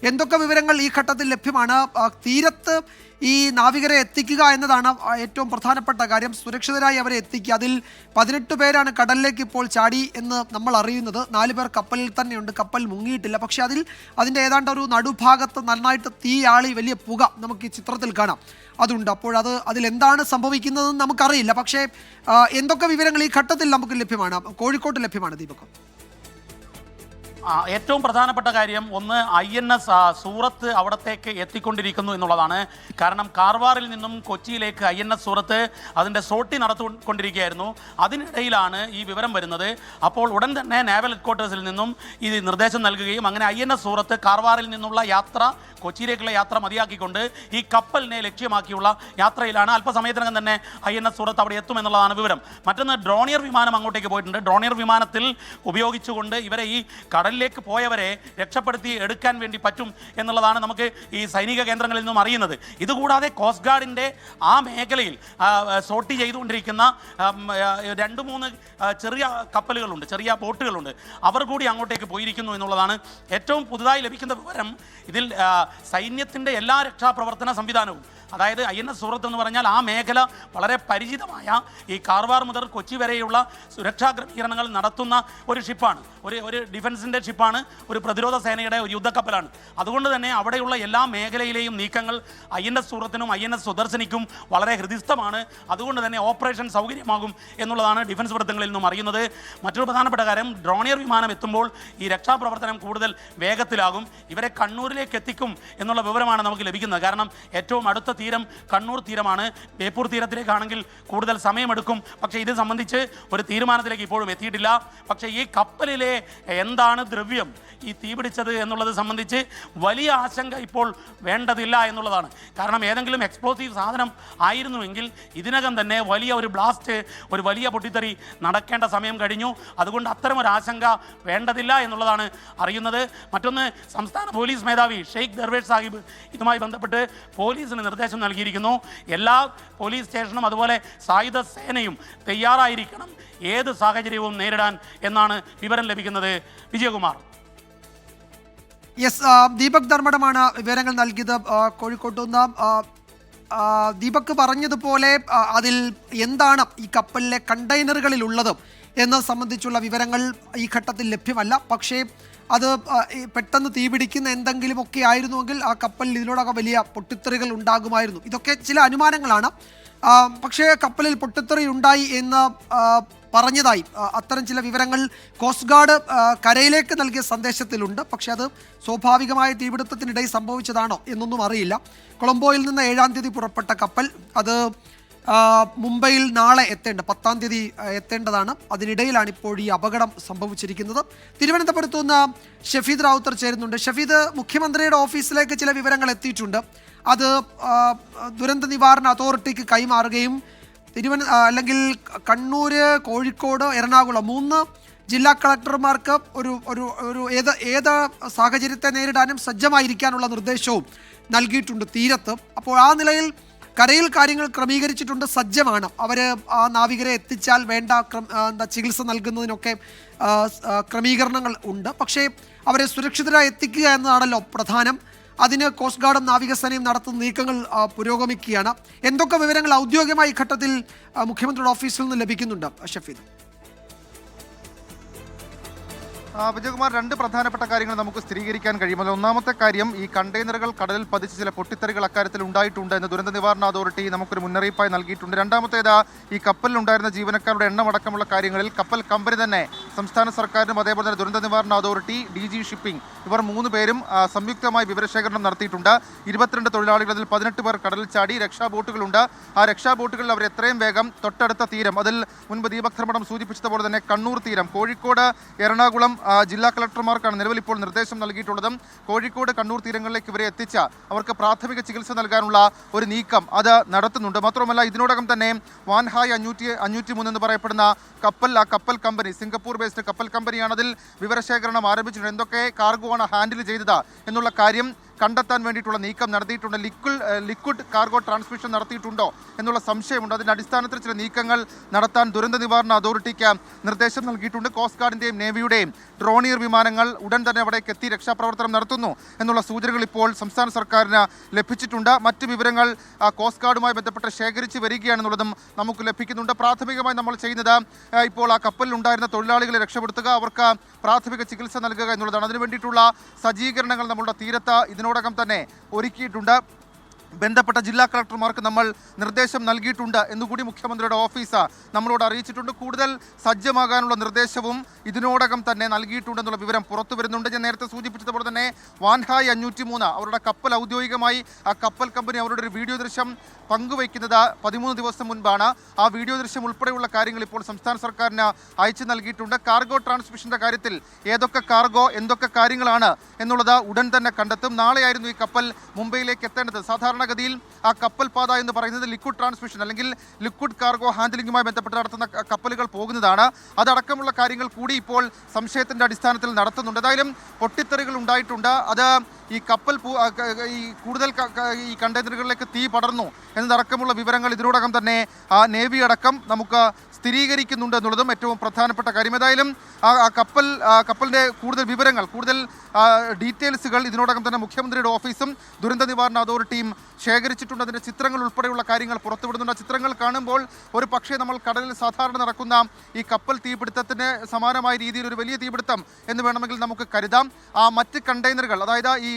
എന്തൊക്കെ വിവരങ്ങൾ ഈ ഘട്ടത്തിൽ ലഭ്യമാണ്? തീരത്ത് ഈ നാവികരെ എത്തിക്കുക എന്നതാണ് ഏറ്റവും പ്രധാനപ്പെട്ട കാര്യം. സുരക്ഷിതരായി അവരെ എത്തിക്കുക. അതിൽ 18 പേരാണ് കടലിലേക്ക് ഇപ്പോൾ ചാടി എന്ന് നമ്മൾ അറിയുന്നത്. 4 പേർ കപ്പലിൽ തന്നെയുണ്ട്. കപ്പൽ മുങ്ങിയിട്ടില്ല. പക്ഷേ അതിൻ്റെ ഏതാണ്ട് ഒരു നടുഭാഗത്ത് നന്നായിട്ട് തീയാളി വലിയ പുക നമുക്ക് ഈ ചിത്രത്തിൽ കാണാം. അതുണ്ട്. അപ്പോൾ അതിലെന്താണ് സംഭവിക്കുന്നതെന്ന് നമുക്കറിയില്ല. പക്ഷേ എന്തൊക്കെ വിവരങ്ങൾ ഈ ഘട്ടത്തിൽ നമുക്ക് ലഭ്യമാണ്, കോഴിക്കോട്ട് ലഭ്യമാണ് ദീപക്? ഏറ്റവും പ്രധാനപ്പെട്ട കാര്യം ഒന്ന്, INS സൂറത്ത് അവിടത്തേക്ക് എത്തിക്കൊണ്ടിരിക്കുന്നു എന്നുള്ളതാണ്. കാരണം കാർവാറിൽ നിന്നും കൊച്ചിയിലേക്ക് INS സൂറത്ത് അതിൻ്റെ സോട്ടി നടത്തിക്കൊണ്ടിരിക്കുകയായിരുന്നു. അതിനിടയിലാണ് ഈ വിവരം വരുന്നത്. അപ്പോൾ ഉടൻ തന്നെ നേവൽ ഹെഡ്ക്വാർട്ടേഴ്സിൽ നിന്നും ഈ നിർദ്ദേശം നൽകുകയും അങ്ങനെ INS സൂറത്ത് കാർവാറിൽ നിന്നുള്ള യാത്ര, കൊച്ചിയിലേക്കുള്ള യാത്ര മതിയാക്കിക്കൊണ്ട് ഈ കപ്പലിനെ ലക്ഷ്യമാക്കിയുള്ള യാത്രയിലാണ്. അല്പസമയത്തിനകം തന്നെ INS സൂറത്ത് അവിടെ എത്തുമെന്നുള്ളതാണ് വിവരം. മറ്റൊന്ന്, ഡ്രോണിയർ വിമാനം അങ്ങോട്ടേക്ക് പോയിട്ടുണ്ട്. ഡ്രോണിയർ വിമാനത്തിൽ ഉപയോഗിച്ചുകൊണ്ട് ഇവരെ ഈ കടലിലേക്ക് പോയവരെ രക്ഷപ്പെടുത്തി എടുക്കാൻ വേണ്ടി പറ്റും എന്നുള്ളതാണ് നമുക്ക് ഈ സൈനിക കേന്ദ്രങ്ങളിൽ നിന്നും അറിയുന്നത്. ഇതുകൂടാതെ കോസ്റ്റ് ഗാർഡിൻ്റെ ആ മേഖലയിൽ സോർട്ടി ചെയ്തുകൊണ്ടിരിക്കുന്ന 2-3 ചെറിയ കപ്പലുകളുണ്ട്, ചെറിയ ബോട്ടുകളുണ്ട്. അവർ കൂടി അങ്ങോട്ടേക്ക് പോയിരിക്കുന്നു എന്നുള്ളതാണ് ഏറ്റവും പുതുതായി ലഭിക്കുന്ന വിവരം. ഇതിൽ സൈന്യത്തിൻ്റെ എല്ലാ രക്ഷാപ്രവർത്തന സംവിധാനവും, അതായത് INS സൂറത്ത് എന്ന് പറഞ്ഞാൽ ആ മേഖല വളരെ പരിചിതമായ ഈ കാർവാർ മുതൽ കൊച്ചി വരെയുള്ള സുരക്ഷാ ക്രമീകരണങ്ങൾ നടത്തുന്ന ഒരു ഷിപ്പാണ്, ഒരു ഡിഫൻസിൻ്റെ ഷിപ്പാണ്, ഒരു പ്രതിരോധ സേനയുടെ ഒരു യുദ്ധക്കപ്പലാണ്. അതുകൊണ്ട് തന്നെ അവിടെയുള്ള എല്ലാ മേഖലയിലെയും നീക്കങ്ങൾ INS സൂറത്തിനും INS സുദർശനിക്കും വളരെ ഹൃദിസ്ഥമാണ്. അതുകൊണ്ട് തന്നെ ഓപ്പറേഷൻ സൗകര്യമാകും എന്നുള്ളതാണ് ഡിഫൻസ് വൃത്തങ്ങളിൽ നിന്നും അറിയുന്നത്. മറ്റൊരു പ്രധാനപ്പെട്ട കാര്യം, ഡ്രോണിയർ വിമാനം എത്തുമ്പോൾ ഈ രക്ഷാപ്രവർത്തനം കൂടുതൽ വേഗത്തിലാകും. ഇവരെ കണ്ണൂരിലേക്ക് എത്തിക്കും എന്നുള്ള വിവരമാണ് നമുക്ക് ലഭിക്കുന്നത്. കാരണം ഏറ്റവും അടുത്ത തീരം കണ്ണൂർ തീരമാണ്. ബേപ്പൂർ തീരത്തിലേക്കാണെങ്കിൽ കൂടുതൽ സമയമെടുക്കും. പക്ഷേ ഇത് സംബന്ധിച്ച് ഒരു തീരുമാനത്തിലേക്ക് ഇപ്പോഴും എത്തിയിട്ടില്ല. പക്ഷേ ഈ കപ്പലിലെ എന്താണ് ദ്രവ്യം ഈ തീപിടിച്ചത് എന്നുള്ളത് സംബന്ധിച്ച് വലിയ ആശങ്ക ഇപ്പോൾ വേണ്ടതില്ല എന്നുള്ളതാണ്. കാരണം ഏതെങ്കിലും എക്സ്പ്ലോസീവ് സാധനം ആയിരുന്നുവെങ്കിൽ ഇതിനകം തന്നെ വലിയ ഒരു ബ്ലാസ്റ്റ്, ഒരു വലിയ പൊട്ടിത്തെറി നടക്കേണ്ട സമയം കഴിഞ്ഞു. അതുകൊണ്ട് അത്തരമൊരു ആശങ്ക വേണ്ടതില്ല എന്നുള്ളതാണ് അറിയുന്നത്. മറ്റൊന്ന്, സംസ്ഥാന പോലീസ് മേധാവി ഷെയ്ഖ് ദർവേഷ് സാഹിബ് ഇതുമായി ബന്ധപ്പെട്ട് പോലീസിന് നിർദ്ദേശം നൽകിയിരിക്കുന്നു. എല്ലാ പോലീസ് സ്റ്റേഷനും അതുപോലെ സായുധ സേനയും തയ്യാറായിരിക്കണം ഏത് സാഹചര്യവും നേരിടാൻ എന്നാണ് വിവരം ലഭിക്കുന്നത്. വിജയകുമാർ. യെസ്, ദീപക് ധർമ്മടമാണ് വിവരങ്ങൾ നൽകിയത് കോഴിക്കോട്ട് നിന്ന്. ദീപക് പറഞ്ഞതുപോലെ അതിൽ എന്താണ് ഈ കപ്പലിലെ കണ്ടെയ്നറുകളിലുള്ളത് എന്നത് സംബന്ധിച്ചുള്ള വിവരങ്ങൾ ഈ ഘട്ടത്തിൽ ലഭ്യമല്ല. പക്ഷേ അത് പെട്ടെന്ന് തീപിടിക്കുന്ന എന്തെങ്കിലുമൊക്കെ ആയിരുന്നുവെങ്കിൽ ആ കപ്പലിൽ ഇതിനോടൊക്കെ വലിയ പൊട്ടിത്തെറികൾ ഉണ്ടാകുമായിരുന്നു. ഇതൊക്കെ ചില അനുമാനങ്ങളാണ്. പക്ഷേ കപ്പലിൽ പൊട്ടിത്തെറി ഉണ്ടായി എന്ന് പറഞ്ഞതായി അത്തരം ചില വിവരങ്ങൾ കോസ്റ്റ് ഗാർഡ് കരയിലേക്ക് നൽകിയ സന്ദേശത്തിലുണ്ട്. പക്ഷേ അത് സ്വാഭാവികമായ തീപിടുത്തത്തിനിടയിൽ സംഭവിച്ചതാണോ എന്നൊന്നും അറിയില്ല. കൊളംബോയിൽ നിന്ന് 7-ാം തീയതി പുറപ്പെട്ട കപ്പൽ അത് മുംബൈയിൽ നാളെ 10-ാം തീയതി എത്തേണ്ടതാണ്. അതിനിടയിലാണ് ഇപ്പോൾ ഈ അപകടം സംഭവിച്ചിരിക്കുന്നത്. തിരുവനന്തപുരത്തു നിന്ന് ഷഫീദ് റാവുത്തർ ചേരുന്നുണ്ട്. ഷഫീദ്, മുഖ്യമന്ത്രിയുടെ ഓഫീസിലേക്ക് ചില വിവരങ്ങൾ എത്തിയിട്ടുണ്ട്. അത് ദുരന്ത നിവാരണ അതോറിറ്റിക്ക് കൈമാറുകയും അല്ലെങ്കിൽ കണ്ണൂർ, കോഴിക്കോട്, എറണാകുളം 3 ജില്ലാ കളക്ടർമാർക്ക് ഒരു ഏത് സാഹചര്യത്തെ നേരിടാനും സജ്ജമായിരിക്കാനുള്ള നിർദ്ദേശവും നൽകിയിട്ടുണ്ട് തീരത്ത്. അപ്പോൾ ആ നിലയിൽ കരയിൽ കാര്യങ്ങൾ ക്രമീകരിച്ചിട്ടുണ്ട്, സജ്ജമാണ്. അവർ ആ നാവികരെ എത്തിച്ചാൽ വേണ്ട ചികിത്സ നൽകുന്നതിനൊക്കെ ക്രമീകരണങ്ങൾ ഉണ്ട്. പക്ഷേ അവരെ സുരക്ഷിതരായി എത്തിക്കുക എന്നതാണല്ലോ പ്രധാനം. അതിന് കോസ്റ്റ് ഗാർഡും നാവികസേനയും നടത്തുന്ന നീക്കങ്ങൾ പുരോഗമിക്കുകയാണ്. എന്തൊക്കെ വിവരങ്ങൾ ഔദ്യോഗികമായി ഘട്ടത്തിൽ മുഖ്യമന്ത്രിയുടെ ഓഫീസിൽ നിന്ന് ലഭിക്കുന്നുണ്ട് ഷഫീദ്? വിജയകുമാർ, 2 പ്രധാനപ്പെട്ട കാര്യങ്ങൾ നമുക്ക് സ്ഥിരീകരിക്കാൻ കഴിയുമല്ലോ. ഒന്നാമത്തെ കാര്യം, ഈ കണ്ടെയ്നറുകൾ കടലിൽ പതിച്ച് ചില പൊട്ടിത്തെറികൾ അക്കാര്യത്തിൽ ഉണ്ടായിട്ടുണ്ട് എന്ന് ദുരന്ത നിവാരണ അതോറിറ്റി നമുക്കൊരു മുന്നറിയിപ്പായി നൽകിയിട്ടുണ്ട്. രണ്ടാമത്തേത്, ഈ കപ്പലിലുണ്ടായിരുന്ന ജീവനക്കാരുടെ എണ്ണമടക്കമുള്ള കാര്യങ്ങളിൽ കപ്പൽ കമ്പനി തന്നെ സംസ്ഥാന സർക്കാരിനും അതേപോലെ തന്നെ ദുരന്ത നിവാരണ അതോറിറ്റി, DG ഷിപ്പിംഗ് ഇവർ 3 പേരും സംയുക്തമായി വിവരശേഖരണം നടത്തിയിട്ടുണ്ട്. 22 തൊഴിലാളികൾ, അതിൽ 18 പേർ കടലിൽ ചാടി. രക്ഷാബോട്ടുകളുണ്ട്. ആ രക്ഷാബോട്ടുകളിൽ അവർ എത്രയും വേഗം തൊട്ടടുത്ത തീരം, അതിൽ മുൻപ് ദീപക് ധർമ്മടം സൂചിപ്പിച്ചതുപോലെ തന്നെ കണ്ണൂർ തീരം, കോഴിക്കോട്, എറണാകുളം ജില്ലാ കളക്ടർമാർക്കാണ് നിലവിൽ ഇപ്പോൾ നിർദ്ദേശം നൽകിയിട്ടുള്ളതും. കോഴിക്കോട്, കണ്ണൂർ തീരങ്ങളിലേക്ക് ഇവരെ എത്തിച്ച അവർക്ക് പ്രാഥമിക ചികിത്സ നൽകാനുള്ള ഒരു നീക്കം അത് നടത്തുന്നുണ്ട്. മാത്രമല്ല, ഇതിനോടകം തന്നെ വാൻഹായ് 503 എന്ന് പറയപ്പെടുന്ന ആ കപ്പൽ കമ്പനി, സിംഗപ്പൂർ ബേസ്ഡ് കപ്പൽ കമ്പനിയാണ് അതിൽ വിവരശേഖരണം ആരംഭിച്ചിട്ടുണ്ട്. എന്തൊക്കെ കാർഗോ ആണ് ഹാൻഡിൽ ചെയ്തത് എന്നുള്ള കാര്യം കണ്ടെത്താൻ വേണ്ടിയിട്ടുള്ള നീക്കം നടത്തിയിട്ടുണ്ട്. ലിക്വിഡ് കാർഗോ ട്രാൻസ്മിഷൻ നടത്തിയിട്ടുണ്ടോ എന്നുള്ള സംശയമുണ്ട്. അതിൻ്റെ അടിസ്ഥാനത്തിൽ ചില നീക്കങ്ങൾ നടത്താൻ ദുരന്ത നിവാരണ അതോറിറ്റിക്ക് നിർദ്ദേശം നൽകിയിട്ടുണ്ട്. കോസ്റ്റ് ഗാർഡിൻ്റെയും നേവിയുടെയും ഡ്രോണിയർ വിമാനങ്ങൾ ഉടൻ തന്നെ അവിടേക്ക് എത്തി രക്ഷാപ്രവർത്തനം നടത്തുന്നു എന്നുള്ള സൂചനകൾ ഇപ്പോൾ സംസ്ഥാന സർക്കാരിന് ലഭിച്ചിട്ടുണ്ട്. മറ്റ് വിവരങ്ങൾ കോസ്റ്റ് ഗാർഡുമായി ബന്ധപ്പെട്ട് ശേഖരിച്ച് വരികയാണെന്നുള്ളതും നമുക്ക് ലഭിക്കുന്നുണ്ട്. പ്രാഥമികമായി നമ്മൾ ചെയ്യുന്നത് ഇപ്പോൾ ആ കപ്പലിലുണ്ടായിരുന്ന തൊഴിലാളികളെ രക്ഷപ്പെടുത്തുക, അവർക്ക് പ്രാഥമിക ചികിത്സ നൽകുക എന്നുള്ളതാണ്. അതിനു വേണ്ടിയിട്ടുള്ള സജ്ജീകരണങ്ങൾ നമ്മളുടെ തീരത്ത് ഇതിനോടകം തന്നെ ഒരുക്കിയിട്ടുണ്ട്. ബന്ധപ്പെട്ട ജില്ലാ കളക്ടർമാർക്ക് നമ്മൾ നിർദ്ദേശം നൽകിയിട്ടുണ്ട് എന്നുകൂടി മുഖ്യമന്ത്രിയുടെ ഓഫീസ് നമ്മളോട് അറിയിച്ചിട്ടുണ്ട്. കൂടുതൽ സജ്ജമാകാനുള്ള നിർദ്ദേശവും ഇതിനോടകം തന്നെ നൽകിയിട്ടുണ്ടെന്നുള്ള വിവരം പുറത്തു വരുന്നുണ്ട്. ഞാൻ നേരത്തെ സൂചിപ്പിച്ചതുപോലെ തന്നെ വാൻഹായ് 503 അവരുടെ കപ്പൽ ഔദ്യോഗികമായി ആ കപ്പൽ കമ്പനി അവരുടെ ഒരു വീഡിയോ ദൃശ്യം പങ്കുവയ്ക്കുന്നത് 13 ദിവസം മുൻപാണ്. ആ വീഡിയോ ദൃശ്യം ഉൾപ്പെടെയുള്ള കാര്യങ്ങൾ ഇപ്പോൾ സംസ്ഥാന സർക്കാരിന് അയച്ചു നൽകിയിട്ടുണ്ട്. കാർഗോ ട്രാൻസ്മിഷൻ്റെ കാര്യത്തിൽ ഏതൊക്കെ കാർഗോ എന്തൊക്കെ കാര്യങ്ങളാണ് എന്നുള്ളത് ഉടൻ തന്നെ കണ്ടെത്തും. നാളെയായിരുന്നു ഈ കപ്പൽ മുംബൈയിലേക്ക് എത്തേണ്ടത്. സാധാരണഗതിയിൽ ആ കപ്പൽ പാത എന്ന് പറയുന്നത് ലിക്വിഡ് ട്രാൻസ്മിഷൻ അല്ലെങ്കിൽ ലിക്വിഡ് കാർഗോ ഹാൻഡ്ലിംഗുമായി ബന്ധപ്പെട്ട് നടത്തുന്ന കപ്പലുകൾ പോകുന്നതാണ്. അതടക്കമുള്ള കാര്യങ്ങൾ കൂടി ഇപ്പോൾ സംശയത്തിൻ്റെ അടിസ്ഥാനത്തിൽ നടത്തുന്നുണ്ട്. ഏതായാലും പൊട്ടിത്തെറികൾ ഉണ്ടായിട്ടുണ്ട്. അത് ഈ കപ്പൽ ഈ കൂടുതൽ ഈ കണ്ടെയ്നറുകളിലേക്ക് തീ പടർന്നു എന്നതടക്കമുള്ള വിവരങ്ങൾ ഇതിനോടകം തന്നെ നേവി അടക്കം നമുക്ക് സ്ഥിരീകരിക്കുന്നുണ്ട് എന്നുള്ളതും ഏറ്റവും പ്രധാനപ്പെട്ട കാര്യം. ഏതായാലും കപ്പലിൻ്റെ കൂടുതൽ വിവരങ്ങൾ, കൂടുതൽ ഡീറ്റെയിൽസുകൾ ഇതിനോടകം തന്നെ മുഖ്യമന്ത്രിയുടെ ഓഫീസും ദുരന്ത നിവാരണ അതോറിറ്റിയും ശേഖരിച്ചിട്ടുണ്ട്. അതിൻ്റെ ചിത്രങ്ങൾ ഉൾപ്പെടെയുള്ള കാര്യങ്ങൾ പുറത്തുവിടുന്നുണ്ട്. ആ ചിത്രങ്ങൾ കാണുമ്പോൾ ഒരു പക്ഷേ നമ്മൾ കടലിൽ സാധാരണ നടക്കുന്ന ഈ കപ്പൽ തീപിടുത്തത്തിന് സമാനമായ രീതിയിൽ ഒരു വലിയ തീപിടുത്തം എന്ന് വേണമെങ്കിൽ നമുക്ക് കരുതാം. ആ മറ്റ് കണ്ടെയ്നറുകൾ, അതായത് ഈ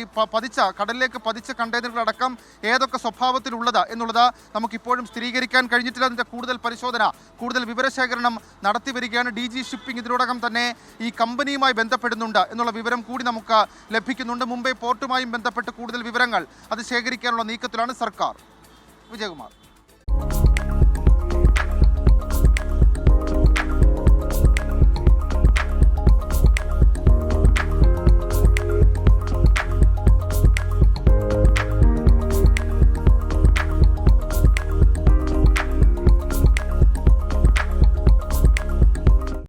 കടലിലേക്ക് പതിച്ച കണ്ടെയ്നറുകൾ അടക്കം ഏതൊക്കെ സ്വഭാവത്തിലുള്ളത് എന്നുള്ളത് നമുക്കിപ്പോഴും സ്ഥിരീകരിക്കാൻ കഴിഞ്ഞിട്ടില്ല. അതിൻ്റെ കൂടുതൽ പരിശോധന, കൂടുതൽ വിവരശേഖരണം നടത്തി വരികയാണ്. DG ഷിപ്പിംഗ് ഇതിനോടകം തന്നെ ഈ കമ്പനിയുമായി ബന്ധപ്പെടുന്നുണ്ട് എന്നുള്ള വിവരം കൂടി നമുക്ക് ലഭിക്കുന്നുണ്ട്. മുംബൈ പോർട്ടുമായും ബന്ധപ്പെട്ട് കൂടുതൽ വിവരങ്ങൾ അത് ശേഖരിക്കാനുള്ള നീക്കത്തിലാണ് സർക്കാർ. വിജയകുമാർ.